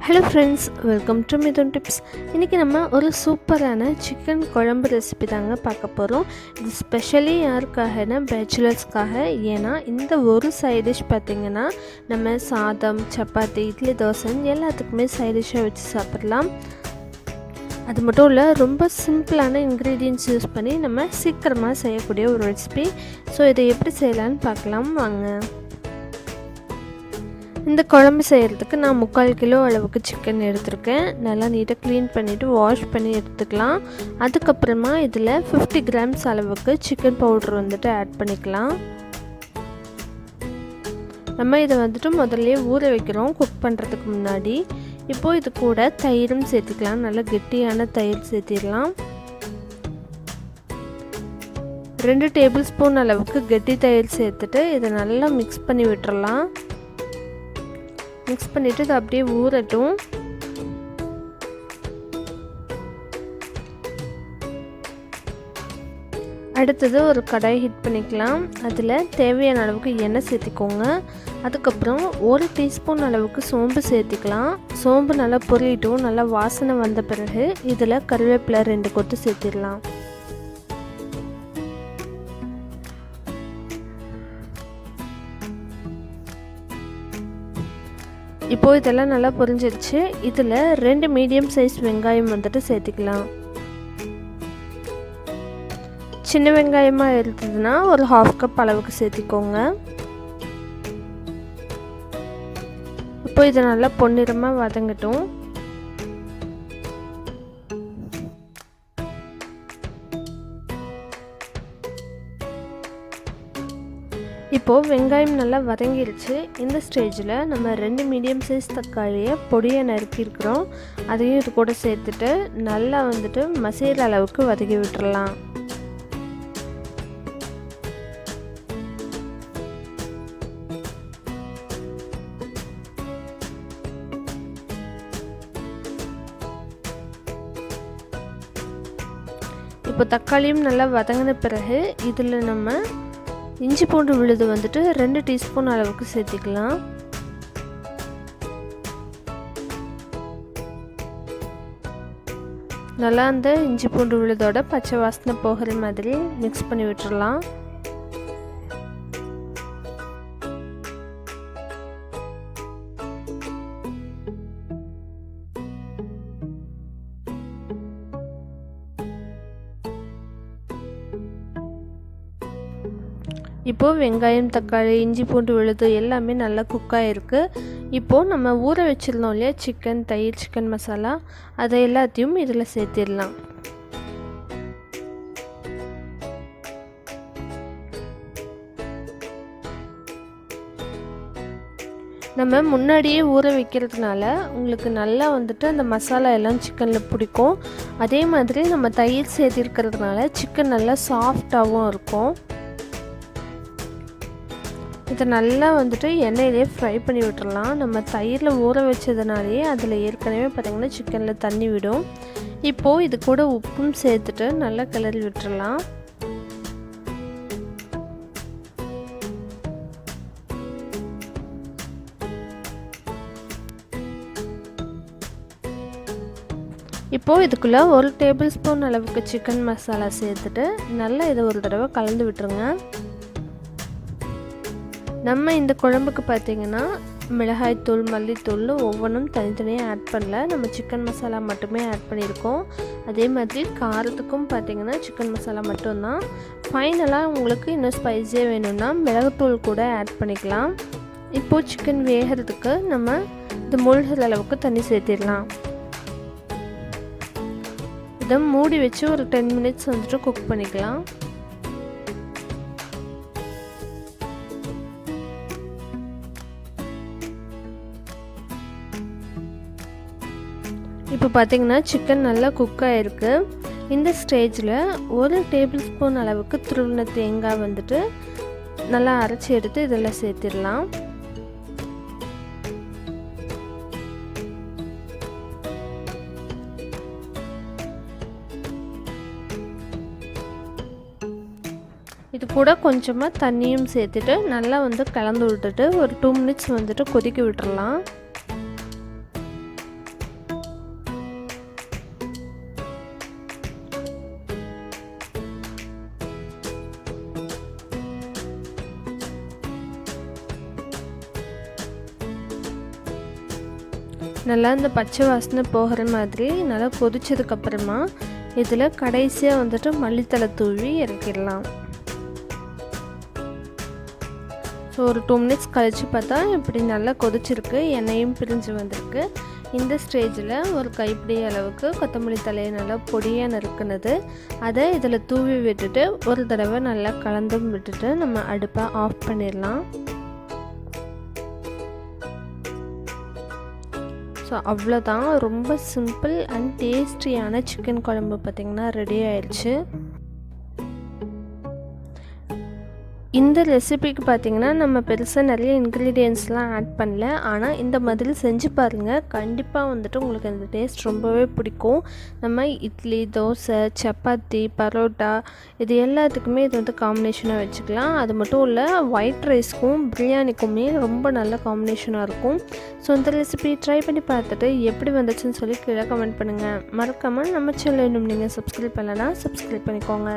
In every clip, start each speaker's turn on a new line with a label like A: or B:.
A: Hello friends, welcome to Mithuntips. இன்னைக்கு நம்ம ஒரு சூப்பரான சிக்கன் குழம்பு ரெசிபி தாங்க பார்க்க போறோம். இது ஸ்பெஷலி யாருக்காகனா பேச்சுலர்ஸ்க்காக. ஏனா இந்த ஒரு சைடு டிஷ் பாத்தீங்கன்னா நம்ம சாதம், சப்பாத்தி, இட்லி, தோசை எல்லாத்துக்குமே சைடு டிஷ்ஷா வச்சு சாப்பிடலாம். அது மட்டும் இல்லை, ரொம்ப சிம்பிளான இன்க்ரீடியன்ட்ஸ் யூஸ் பண்ணி நம்ம சீக்கிரமாக செய்யக்கூடிய ஒரு ரெசிபி. ஸோ இதை எப்படி செய்யலான்னு பார்க்கலாம் வாங்க. இந்த குழம்பு செய்கிறதுக்கு நான் 3/4 கிலோ அளவுக்கு சிக்கன் எடுத்திருக்கேன். நல்லா நீட்டாக க்ளீன் பண்ணிவிட்டு வாஷ் பண்ணி எடுத்துக்கலாம். அதுக்கப்புறமா இதில் 50 கிராம்ஸ் அளவுக்கு சிக்கன் பவுடர் வந்துட்டு ஆட் பண்ணிக்கலாம். நம்ம இதை வந்துட்டு முதல்ல ஊற வைக்கிறோம் குக் பண்ணுறதுக்கு முன்னாடி. இப்போது இது கூட தயிரும் சேர்த்துக்கலாம். நல்லா கெட்டியான தயிர் சேர்த்திடலாம். 2 டேபிள் ஸ்பூன் அளவுக்கு கெட்டி தயிர் சேர்த்துட்டு இதை நல்லா மிக்ஸ் பண்ணி விட்டுறலாம். மிக்ஸ் பண்ணிவிட்டு இது அப்படியே ஊறட்டும். அடுத்தது ஒரு கடாய் ஹீட் பண்ணிக்கலாம். அதில் தேவையான அளவுக்கு எண்ணெய் சேர்த்திக்கோங்க. அதுக்கப்புறம் 1 டீஸ்பூன் அளவுக்கு சோம்பு சேர்த்திக்கலாம். சோம்பு நல்லா பொரியட்டும். நல்லா வாசனை வந்த பிறகு இதில் கருவேப்பிலை 2 கொத்து சேர்த்திடலாம். இப்போது இதெல்லாம் நல்லா பொரிஞ்சிருச்சு. இதில் 2 மீடியம் சைஸ் வெங்காயம் வந்துட்டு சேர்த்திக்கலாம். சின்ன வெங்காயமாக இருந்ததுன்னா ஒரு 1/2 கப் அளவுக்கு சேர்த்திக்கோங்க. இப்போ இதை நல்லா பொன்னிறமாக வதங்கட்டும். இப்போது வெங்காயம் நல்லா வதங்கிடுச்சு. இந்த ஸ்டேஜில் நம்ம 2 மீடியம் சைஸ் தக்காளியை பொடியை நறுக்கியிருக்கிறோம். அதையும் இது கூட சேர்த்துட்டு நல்லா வந்துட்டு மசிகிற அளவுக்கு வதக்கி விட்டுறலாம். இப்போ தக்காளியும் நல்லா வதங்கின பிறகு இதில் நம்ம இஞ்சி பூண்டு விழுது வந்துட்டு 2 டீஸ்பூன் அளவுக்கு சேர்த்திக்கலாம். நல்லா அந்த இஞ்சி பூண்டு விழுதோட பச்சை வாசனை போகிற மாதிரி மிக்ஸ் பண்ணி விட்டுறலாம். இப்போது வெங்காயம், தக்காளி, இஞ்சி பூண்டு விழுது எல்லாமே நல்லா குக்காக இருக்குது. இப்போது நம்ம ஊற வச்சுருந்தோம் இல்லையா சிக்கன், தயிர், சிக்கன் மசாலா, அதை எல்லாத்தையும் இதில் சேர்த்திடலாம். நம்ம முன்னாடியே ஊற வைக்கிறதுனால உங்களுக்கு நல்லா வந்துட்டு அந்த மசாலா எல்லாம் சிக்கனில் பிடிக்கும். அதே மாதிரி நம்ம தயிர் சேர்த்திருக்கிறதுனால சிக்கன் நல்லா சாஃப்டாகவும் இருக்கும். இதை நல்லா வந்துட்டு எண்ணெயிலே ஃப்ரை பண்ணி விட்டுறலாம். நம்ம தயிரில் ஊற வச்சதுனாலே அதில் ஏற்கனவே பார்த்திங்கன்னா சிக்கனில் தண்ணி விடும். இப்போது இது கூட உப்பும் சேர்த்துட்டு நல்லா கிளறி விட்டுறலாம். இப்போது இதுக்குள்ளே 1 டேபிள் ஸ்பூன் அளவுக்கு சிக்கன் மசாலா சேர்த்துட்டு நல்லா இதை ஒரு தடவை கலந்து விட்டுருங்க. நம்ம இந்த குழம்புக்கு பார்த்திங்கன்னா மிளகாய்த்தூள், மல்லித்தூள் ஒவ்வொன்றும் தனித்தனியாக ஆட் பண்ணல. நம்ம சிக்கன் மசாலா மட்டுமே ஆட் பண்ணியிருக்கோம். அதே மாதிரி காரத்துக்கும் பார்த்திங்கன்னா சிக்கன் மசாலா மட்டும்தான். ஃபைனலாக உங்களுக்கு இன்னும் ஸ்பைஸியாக வேணும்னா மிளகுத்தூள் கூட ஆட் பண்ணிக்கலாம். இப்போது சிக்கன் வேகிறதுக்கு நம்ம இது மூழ்கிற அளவுக்கு தண்ணி சேர்த்திடலாம். இதை மூடி வச்சு ஒரு 10 மினிட்ஸ் வந்துட்டு குக் பண்ணிக்கலாம். இப்போ பார்த்திங்கன்னா சிக்கன் நல்லா குக் ஆகிருக்கு. இந்த ஸ்டேஜில் 1 டேபிள் ஸ்பூன் அளவுக்கு துருவின தேங்காய் வந்துட்டு நல்லா அரைச்சி எடுத்து இதில் சேர்த்திடலாம். இது கூட கொஞ்சமாக தண்ணியும் சேர்த்துட்டு நல்லா வந்து கலந்து விட்டுட்டு ஒரு 2 மினிட்ஸ் வந்துட்டு கொதிக்க விட்டுறலாம். நல்லா இந்த பச்சை வாசனை போகிற மாதிரி நல்லா கொதிச்சதுக்கப்புறமா இதில் கடைசியாக வந்துட்டு மல்லித்தலை தூவி இறக்கிடலாம். ஸோ ஒரு 2 மினிட்ஸ் கழித்து பார்த்தா இப்படி நல்லா கொதிச்சிருக்கு, எண்ணெயும் பிரிஞ்சு வந்திருக்கு. இந்த ஸ்டேஜில் ஒரு கைப்பிடி அளவுக்கு கொத்தமல்லி தலையை நல்லா பொடியாக நறுக்குனது அதை இதில் தூவி விட்டுட்டு ஒரு தடவை நல்லா கலந்தும் விட்டுட்டு நம்ம அடுப்பை ஆஃப் பண்ணிடலாம். ஸோ அவ்வளோதான், ரொம்ப சிம்பிள் அண்ட் டேஸ்டியான சிக்கன் குழம்பு பார்த்திங்கன்னா ரெடி ஆயிடுச்சு. இந்த ரெசிபிக்கு பார்த்திங்கன்னா நம்ம பெருசாக நிறைய இன்க்ரீடியன்ஸ்லாம் ஆட் பண்ணல, ஆனால் இந்த மாதிரி செஞ்சு பாருங்கள், கண்டிப்பாக வந்துட்டு உங்களுக்கு அந்த டேஸ்ட் ரொம்பவே பிடிக்கும். நம்ம இட்லி, தோசை, சப்பாத்தி, பரோட்டா இது எல்லாத்துக்குமே இது வந்து காம்பினேஷனாக வச்சுக்கலாம். அது மட்டும் இல்லை, ஒயிட் ரைஸ்க்கும் பிரியாணிக்குமே ரொம்ப நல்ல காம்பினேஷனாக இருக்கும். ஸோ இந்த ரெசிபி ட்ரை பண்ணி பார்த்துட்டு எப்படி வந்துச்சுன்னு சொல்லி கீழே கமெண்ட் பண்ணுங்கள். மறக்காமல் நம்ம சேனல் இன்னும் நீங்கள் சப்ஸ்கிரைப் பண்ணலைன்னா சப்ஸ்கிரைப் பண்ணிக்கோங்க.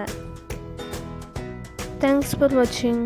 A: Thanks for watching.